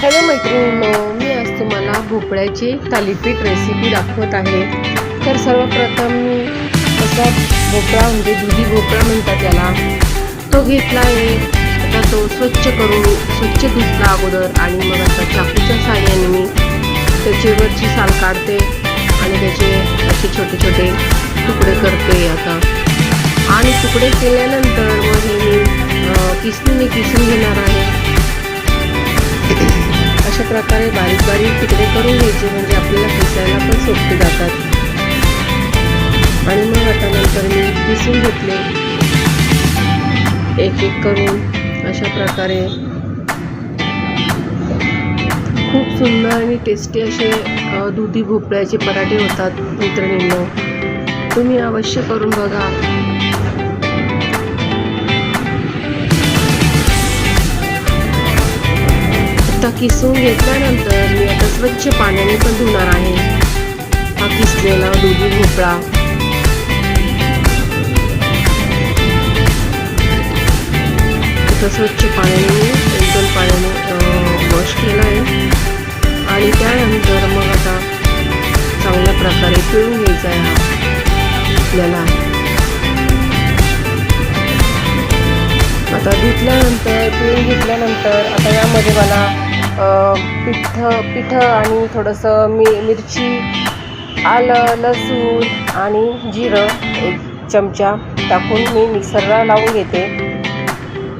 Hello मैत्रिणींनो, मी आज तुम्हाला भोपळ्याची थालीपीठ रेसिपी दाखवत आहे। तर सर्वप्रथम मी असा भोपळा म्हणजे दुधी भोपळा म्हणतात त्याला, तो घेतला आहे। आता तो स्वच्छ धुतला अगोदर आणि मग आता चाकूच्या साहाय्याने मी त्याच्यावरची साल काढते आणि त्याचे असे छोटे छोटे तुकडे करते आता। आणि तुकडे केल्यानंतर मग हे मी किसणीने किसून घेणार आहे। अशा प्रकारे बारीक बारीक तुकडे करून घ्यायचे, म्हणजे आपल्याला किसायला पण सोपे जातात। आणि मग आता नंतर मी किसून घेतले एक एक करून। अशा प्रकारे खूप सुंदर आणि टेस्टी असे दुधी भोपळ्याचे पराठे होतात मैत्रिणींनो, तुम्ही अवश्य करून बघा। किसून घेतल्यानंतर मी आता स्वच्छ पाण्याने पण धुणार आहे हा किसलेला दुधी भोपळा। आता स्वच्छ पाण्याने एक दोन पाण्याने वॉश केला आहे आणि त्यानंतर मग आता चांगल्या प्रकारे पिळून घ्यायचा आहे हा आपल्याला। आता धुतल्यानंतर पिळून घेतल्यानंतर आता यामध्ये मला पीठ आणि थोडंसं मिरची, आलं, लसूण आणि जिरं एक चमचा टाकून मी मिक्सरला लावून घेते।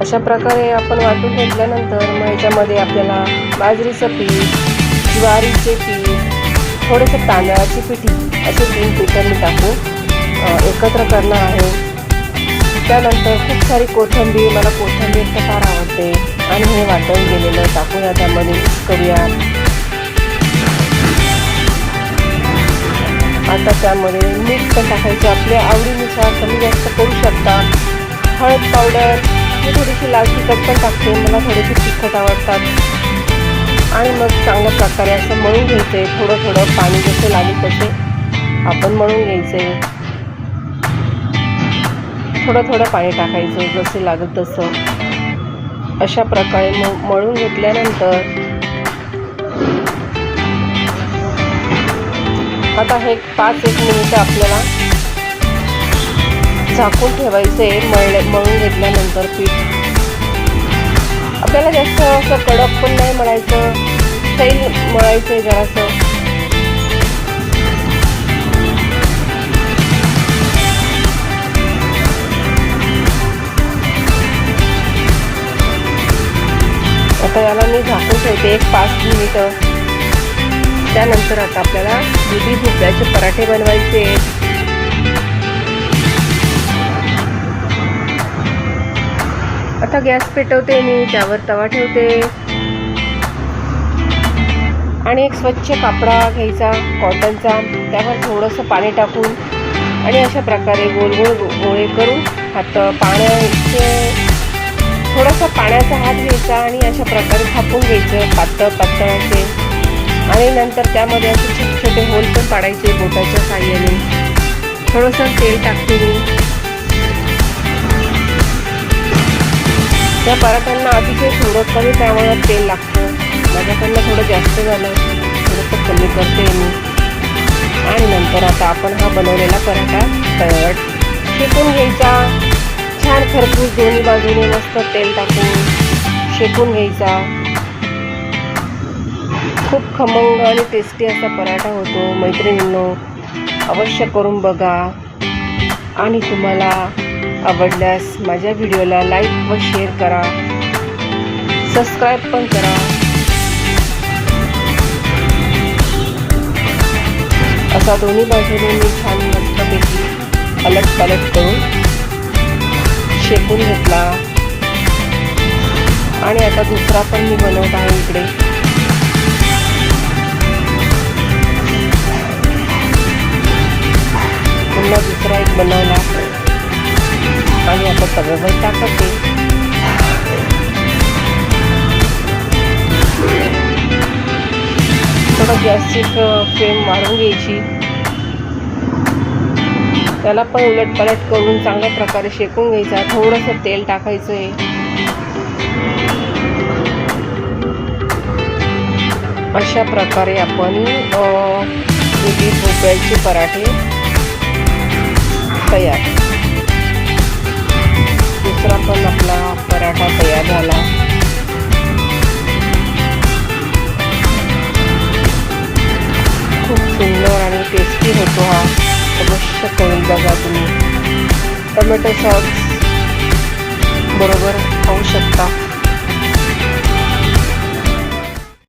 अशा प्रकारे आपण वाटून घेतल्यानंतर मग याच्यामध्ये आपल्याला बाजरीचं पीठ, ज्वारीचे पीठ, थोडंसं तांदळाची पिठी असे 3 पिठं मी टाकून एकत्र करणार आहे। त्यानंतर खूप सारी कोथिंबीर, मला कोथिंबीर तर फार आवडते आणि हे वाटण गेलेलं टाकूया त्यामध्ये, मिक्स करूया। आता त्यामध्ये मीठ पण टाकायचं, आपल्या आवडीनुसार कमी जास्त करू शकता। हळद पावडर, मी थोडीशी लाल तिखट पण टाकते, मला थोडेसे तिखट आवडतात। आणि मग चांगल्या प्रकारे असं मळून घ्यायचं आहे, थोडं थोडं पाणी जसे लागेल तसे आपण मळून घ्यायचं आहे। थोडं थोडं पाणी टाकायचं जसे लागेल तसं। अशा प्रकारे मळून घेतल्यानंतर आता हे 5-1 मिनिटं आपल्याला झाकून ठेवायचं आहे। मळून घेतल्यानंतर पीठ आपल्याला जास्त असं कडक पण नाही मळायचं, सैल मळायचं आहे जरासं। आता याला मी झाकून ठेवते एक 5 मिनिटं। त्यानंतर आता आपल्याला दुधी भोपळ्याचे पराठे बनवायचे आहेत। आता गॅस पेटवते मी, त्यावर तवा ठेवते आणि एक स्वच्छ कापडा घ्यायचा कॉटनचा, त्यावर थोडंसं पाणी टाकून आणि अशा प्रकारे गोल गोल गोळे करून थोडासा पाण्याचा हात घ्यायचा आणि अशा प्रकारे थापून घ्यायचं पातळ पातळ असे। आणि नंतर त्यामध्ये असे छोटे छोटे होल पण पाडायचे बोटाच्या साहाय्याने। थोडंसं तेल टाकते मी। त्या पराठ्यांना अतिशय थोडं कमी प्रमाणात तेल लागतं, माझ्याकडनं थोडं जास्त झालं, थोडंसं कमी करते मी। आणि नंतर आता आपण हा बनवलेला पराठा तव्यावर शेकून घ्यायचा, छान खरपूस दोन्ही बाजूने मस्त तेल टाकून शेकून घ्यायचा। खूप खमंग आणि टेस्टी असा पराठा होतो मैत्रिणींनो, अवश्य करून बघा। आणि तुम्हाला आवडल्यास माझ्या व्हिडिओला लाईक व शेअर करा, सबस्क्राईब पण करा। असा दोन्ही बाजूने मी छान मस्तपैकी अलट पलट करून शेकून घेतला। आणि आता दुसरा पण मी बनवत आहे इकडे। पुन्हा दुसरा एक बनवला आणि आता तव्यावर टाकते। थोडं गॅसची फ्लेम वाढवून घ्यायची, त्याला पण उलट पलट करून चांगल्या प्रकारे शेकून घ्यायचा। थोडंसं तेल टाकायचं आहे अशा प्रकारे आपण दुधी भोपळ्याचे पराठे तयार. दुसरा पण आपला पराठा तयार झाला. खूप सुंदर आणि टेस्टी होतो हा. अवश्य करून बघा तुम्ही. टोमॅटो सॉस बरोबर खाऊ शकता.